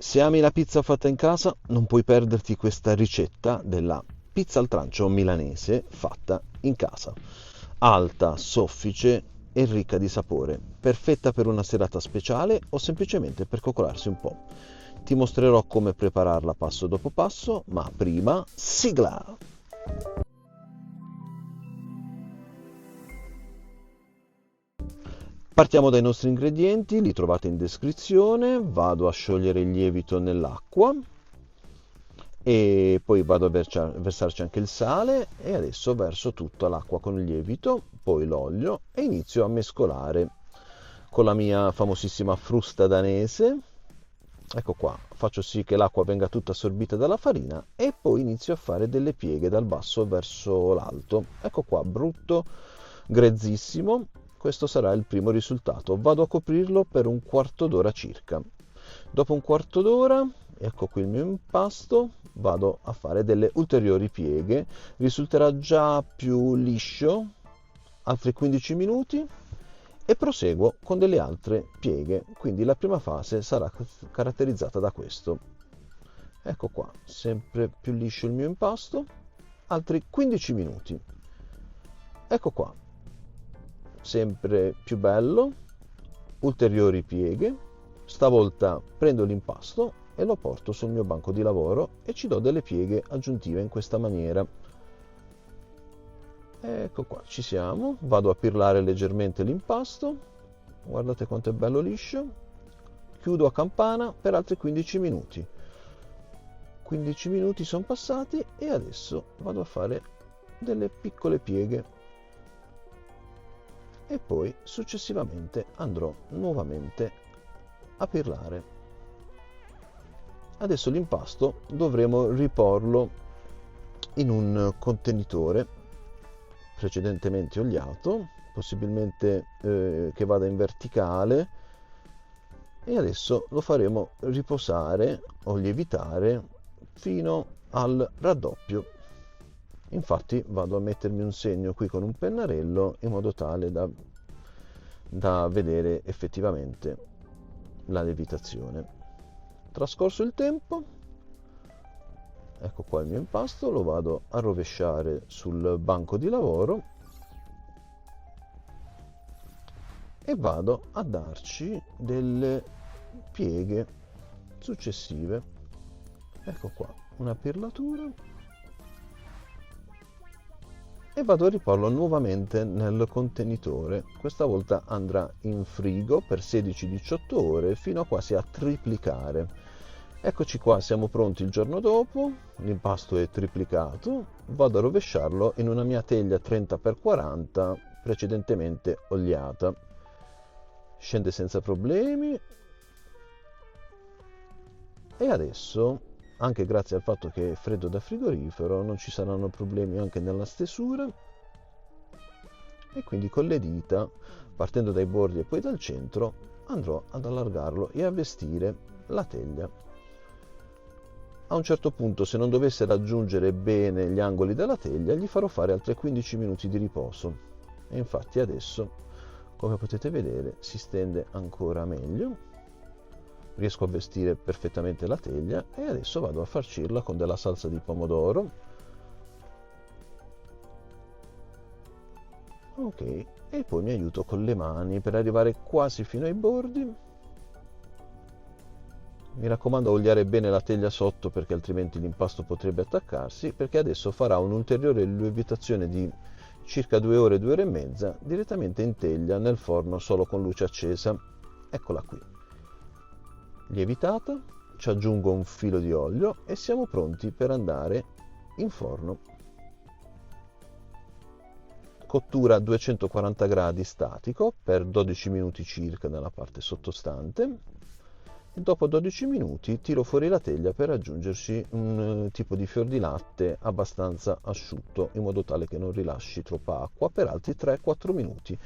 Se ami la pizza fatta in casa, non puoi perderti questa ricetta della pizza al trancio milanese fatta in casa. Alta, soffice e ricca di sapore, perfetta per una serata speciale o semplicemente per coccolarsi un po'. Ti mostrerò come prepararla passo dopo passo, ma prima sigla! Partiamo dai nostri ingredienti, li trovate in descrizione. Vado a sciogliere il lievito nell'acqua e poi vado a versarci anche il sale e adesso verso tutta l'acqua con il lievito, poi l'olio e inizio a mescolare con la mia famosissima frusta danese. Ecco qua, faccio sì che l'acqua venga tutta assorbita dalla farina e poi inizio a fare delle pieghe dal basso verso l'alto. Ecco qua, brutto, grezzissimo. Questo sarà il primo risultato. Vado a coprirlo per un quarto d'ora circa. Dopo un quarto d'ora, ecco qui il mio impasto, vado a fare delle ulteriori pieghe. Risulterà già più liscio, altri 15 minuti e proseguo con delle altre pieghe. Quindi la prima fase sarà caratterizzata da questo. Ecco qua, sempre più liscio il mio impasto, altri 15 minuti. Ecco qua, sempre più bello, ulteriori pieghe. Stavolta prendo l'impasto e lo porto sul mio banco di lavoro e ci do delle pieghe aggiuntive in questa maniera. Ecco qua, ci siamo. Vado a pirlare leggermente l'impasto. Guardate quanto è bello liscio. Chiudo a campana per altri 15 minuti. 15 minuti sono passati e adesso vado a fare delle piccole pieghe e poi successivamente andrò nuovamente a pirlare. Adesso l'impasto dovremo riporlo in un contenitore precedentemente oliato, possibilmente che vada in verticale, e adesso lo faremo riposare o lievitare fino al raddoppio. Infatti vado a mettermi un segno qui con un pennarello in modo tale da vedere effettivamente la lievitazione. Trascorso il tempo, ecco qua il mio impasto, lo vado a rovesciare sul banco di lavoro e vado a darci delle pieghe successive. Ecco qua, una pirlatura e vado a riporlo nuovamente nel contenitore. Questa volta andrà in frigo per 16-18 ore fino a quasi a triplicare. Eccoci qua, siamo pronti il giorno dopo, l'impasto è triplicato, vado a rovesciarlo in una mia teglia 30x40 precedentemente oliata. Scende senza problemi e adesso, anche grazie al fatto che è freddo da frigorifero, non ci saranno problemi anche nella stesura e quindi con le dita, partendo dai bordi e poi dal centro, andrò ad allargarlo e a vestire la teglia. A un certo punto, se non dovesse raggiungere bene gli angoli della teglia, gli farò fare altri 15 minuti di riposo. E infatti adesso, come potete vedere, si stende ancora meglio. Riesco a vestire perfettamente la teglia e adesso vado a farcirla con della salsa di pomodoro. Ok, e poi mi aiuto con le mani per arrivare quasi fino ai bordi. Mi raccomando a oliare bene la teglia sotto perché altrimenti l'impasto potrebbe attaccarsi, perché adesso farà un'ulteriore lievitazione di circa 2 ore, 2 ore e mezza direttamente in teglia nel forno solo con luce accesa. Eccola qui. Lievitata, ci aggiungo un filo di olio e siamo pronti per andare in forno. Cottura a 240 gradi statico per 12 minuti circa nella parte sottostante e dopo 12 minuti tiro fuori la teglia per aggiungerci un tipo di fior di latte abbastanza asciutto in modo tale che non rilasci troppa acqua per altri 3-4 minuti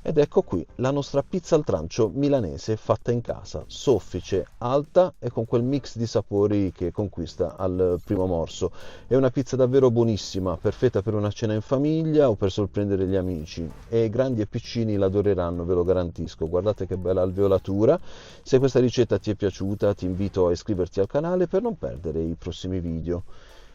Ed ecco qui la nostra pizza al trancio milanese fatta in casa, soffice, alta e con quel mix di sapori che conquista al primo morso. È una pizza davvero buonissima, perfetta per una cena in famiglia o per sorprendere gli amici. E grandi e piccini l'adoreranno, ve lo garantisco. Guardate che bella alveolatura. Se questa ricetta ti è piaciuta, ti invito a iscriverti al canale per non perdere i prossimi video.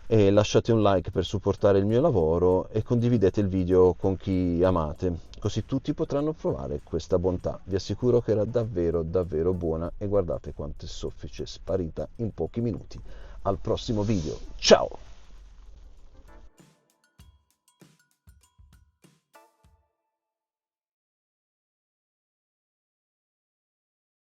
E lasciate un like per supportare il mio lavoro e condividete il video con chi amate, così tutti potranno provare questa bontà. Vi assicuro che era davvero davvero buona e guardate quanto è soffice, sparita in pochi minuti. Al prossimo video, ciao!